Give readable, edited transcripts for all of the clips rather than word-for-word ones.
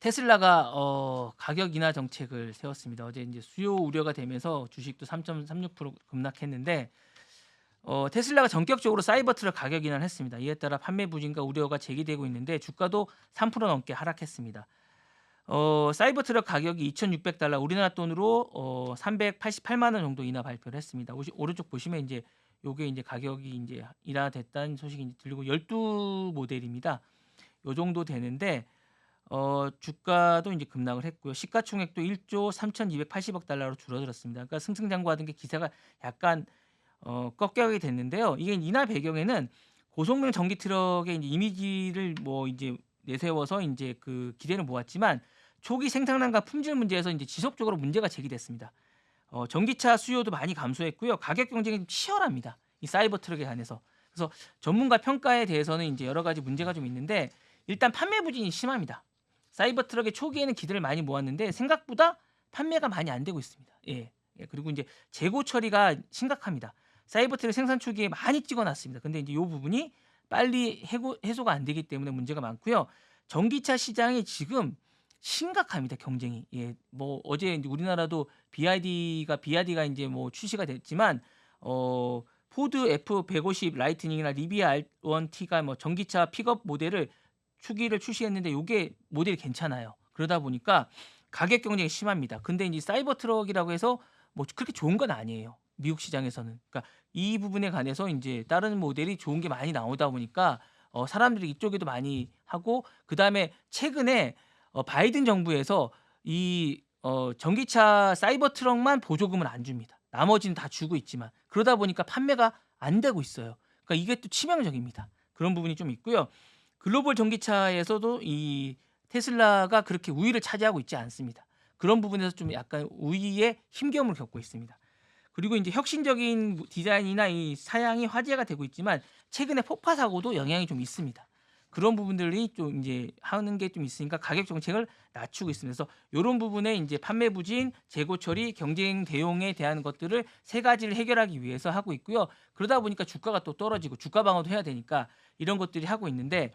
테슬라가 가격 인하 정책을 세웠습니다. 어제 이제 수요 우려가 되면서 주식도 3.36% 급락했는데 테슬라가 전격적으로 사이버 트럭 가격 인하를 했습니다. 이에 따라 판매 부진과 우려가 제기되고 있는데 주가도 3% 넘게 하락했습니다. 사이버 트럭 가격이 2,600달러, 우리나라 돈으로 388만 원 정도 인하 발표를 했습니다. 오른쪽 보시면 이제 요게 이제 가격이 이제 인하됐다는 소식이 이제 들리고 12 모델입니다. 요 정도 되는데 주가도 이제 급락을 했고요. 시가총액도 1조 3,280억 달러로 줄어들었습니다. 그러니까 승승장구하던 게 기세가 약간 꺾여게 됐는데요. 이게 인하 배경에는 고성능 전기 트럭의 이제 이미지를 뭐 이제 내세워서 이제 그 기대를 모았지만 초기 생산량과 품질 문제에서 이제 지속적으로 문제가 제기됐습니다. 전기차 수요도 많이 감소했고요. 가격 경쟁이 좀 치열합니다. 이 사이버 트럭에 한해서. 그래서 전문가 평가에 대해서는 이제 여러 가지 문제가 좀 있는데 일단 판매 부진이 심합니다. 사이버 트럭의 초기에는 기대를 많이 모았는데 생각보다 판매가 많이 안 되고 있습니다. 예. 그리고 이제 재고 처리가 심각합니다. 사이버 트럭 생산 초기에 많이 찍어놨습니다. 근데 이제 이 부분이 빨리 해소가 안 되기 때문에 문제가 많고요. 전기차 시장이 지금 심각합니다. 경쟁이. 예. 뭐 어제 이제 우리나라도 BYD가 이제 뭐 출시가 됐지만 포드 F150 라이트닝이나 리비아 R1T가 뭐 전기차 픽업 모델을 추기를 출시했는데 요게 모델이 괜찮아요. 그러다 보니까 가격 경쟁이 심합니다. 근데 이제 사이버 트럭이라고 해서 뭐 그렇게 좋은 건 아니에요. 미국 시장에서는. 그러니까 이 부분에 관해서 이제 다른 모델이 좋은 게 많이 나오다 보니까 사람들이 이쪽에도 많이 하고 그다음에 최근에 바이든 정부에서 이 전기차 사이버 트럭만 보조금을 안 줍니다. 나머지는 다 주고 있지만 그러다 보니까 판매가 안 되고 있어요. 그러니까 이게 또 치명적입니다. 그런 부분이 좀 있고요. 글로벌 전기차에서도 이 테슬라가 그렇게 우위를 차지하고 있지 않습니다. 그런 부분에서 좀 약간 우위에 힘겨움을 겪고 있습니다. 그리고 이제 혁신적인 디자인이나 이 사양이 화제가 되고 있지만 최근에 폭파 사고도 영향이 좀 있습니다. 그런 부분들이 좀 이제 하는 게 좀 있으니까 가격 정책을 낮추고 있습니다. 그래서 요런 부분에 이제 판매 부진, 재고 처리, 경쟁 대응에 대한 것들을 세 가지를 해결하기 위해서 하고 있고요. 그러다 보니까 주가가 또 떨어지고 주가 방어도 해야 되니까 이런 것들이 하고 있는데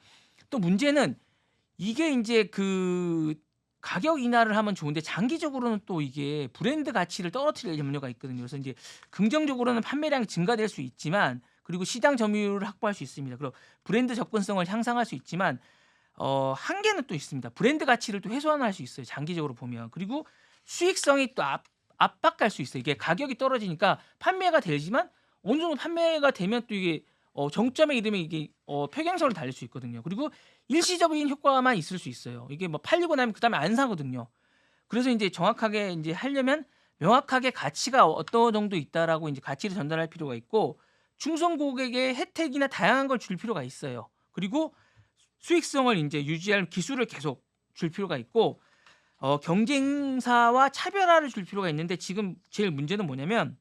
또 문제는 이게 인제 그 가격 인하를 하면 좋은데 장기적으로는 또 이게 브랜드 가치를 떨어뜨릴 염려가 있거든요. 그래서 인제 긍정적으로는 판매량이 증가될 수 있지만 그리고 시장 점유율을 확보할 수 있습니다. 그리고 브랜드 접근성을 향상할 수 있지만 한계는 또 있습니다. 브랜드 가치를 또 훼손할 수 있어요, 장기적으로 보면. 그리고 수익성이 또 압박갈 수 있어요. 이게 가격이 떨어지니까 판매가 되지만 어느 정도 판매가 되면 또 이게 정점에 이르면 이게 폐경선을 달릴 수 있거든요. 그리고 일시적인 효과만 있을 수 있어요. 이게 뭐 팔리고 나면 그다음에 안 사거든요. 그래서 인제 정확하게 인제 하려면 명확하게 가치가 어떤 정도 있다라고 인제 가치를 전달할 필요가 있고 충성 고객의 혜택이나 다양한 걸 줄 필요가 있어요. 그리고 수익성을 인제 유지할 기술을 계속 줄 필요가 있고 경쟁사와 차별화를 줄 필요가 있는데 지금 제일 문제는 뭐냐면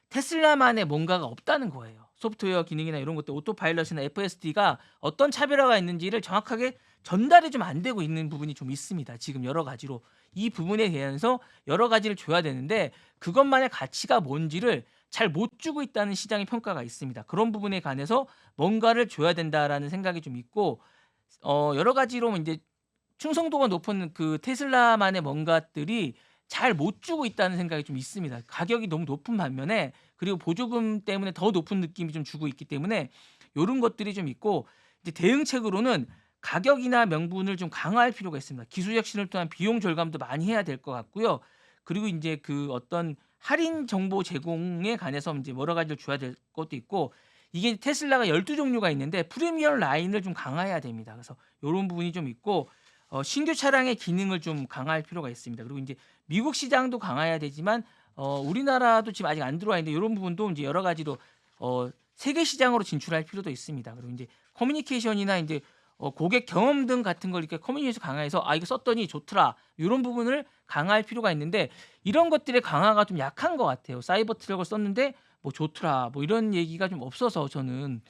테슬라만의 뭔가가 없다는 거예요. 소프트웨어 기능이나 이런 것들 오토파일럿이나 FSD가 어떤 차별화가 있는지를 정확하게 전달이 좀 안 되고 있는 부분이 좀 있습니다. 지금 여러 가지로. 이 부분에 대해서 여러 가지를 줘야 되는데 그것만의 가치가 뭔지를 잘 못 주고 있다는 시장의 평가가 있습니다. 그런 부분에 관해서 뭔가를 줘야 된다라는 생각이 좀 있고 여러 가지로 인제 충성도가 높은 그 테슬라만의 뭔가들이 잘 못 주고 있다는 생각이 좀 있습니다. 가격이 너무 높은 반면에 그리고 보조금 때문에 더 높은 느낌이 좀 주고 있기 때문에 요런 것들이 좀 있고 이제 대응책으로는 가격이나 명분을 좀 강화할 필요가 있습니다. 기술 혁신을 통한 비용 절감도 많이 해야 될 것 같고요. 그리고 인제 그 어떤 할인 정보 제공에 관해서 인제 여러 가지를 줘야 될 것도 있고 이게 테슬라가 12 종류가 있는데 프리미엄 라인을 좀 강화해야 됩니다. 그래서 요런 부분이 좀 있고 신규 차량의 기능을 좀 강화할 필요가 있습니다. 그리고 인제 미국 시장도 강화해야 되지만 우리나라도 지금 아직 안 들어와 있는데 요런 부분도 인제 여러 가지로 세계 시장으로 진출할 필요도 있습니다. 그리고 인제 커뮤니케이션이나 인제 고객 경험 등 같은 걸 이렇게 커뮤니케이션 강화해서 '아 이거 썼더니 좋더라.' 요런 부분을 강화할 필요가 있는데 이런 것들의 강화가 좀 약한 것 같아요. 사이버 트럭을 썼는데 뭐 "좋더라." 뭐 이런 얘기가 좀 없어서 저는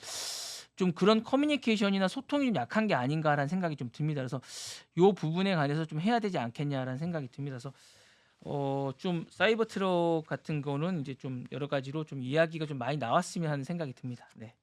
좀 그런 커뮤니케이션이나 소통이 좀 약한 게 아닌가라는 생각이 좀 듭니다. 그래서 요 부분에 관해서 좀 해야 되지 않겠냐라는 생각이 듭니다. 그래서 좀 사이버 트럭 같은 거는 인제 좀 여러 가지로 좀 이야기가 좀 많이 나왔으면 하는 생각이 듭니다. 네.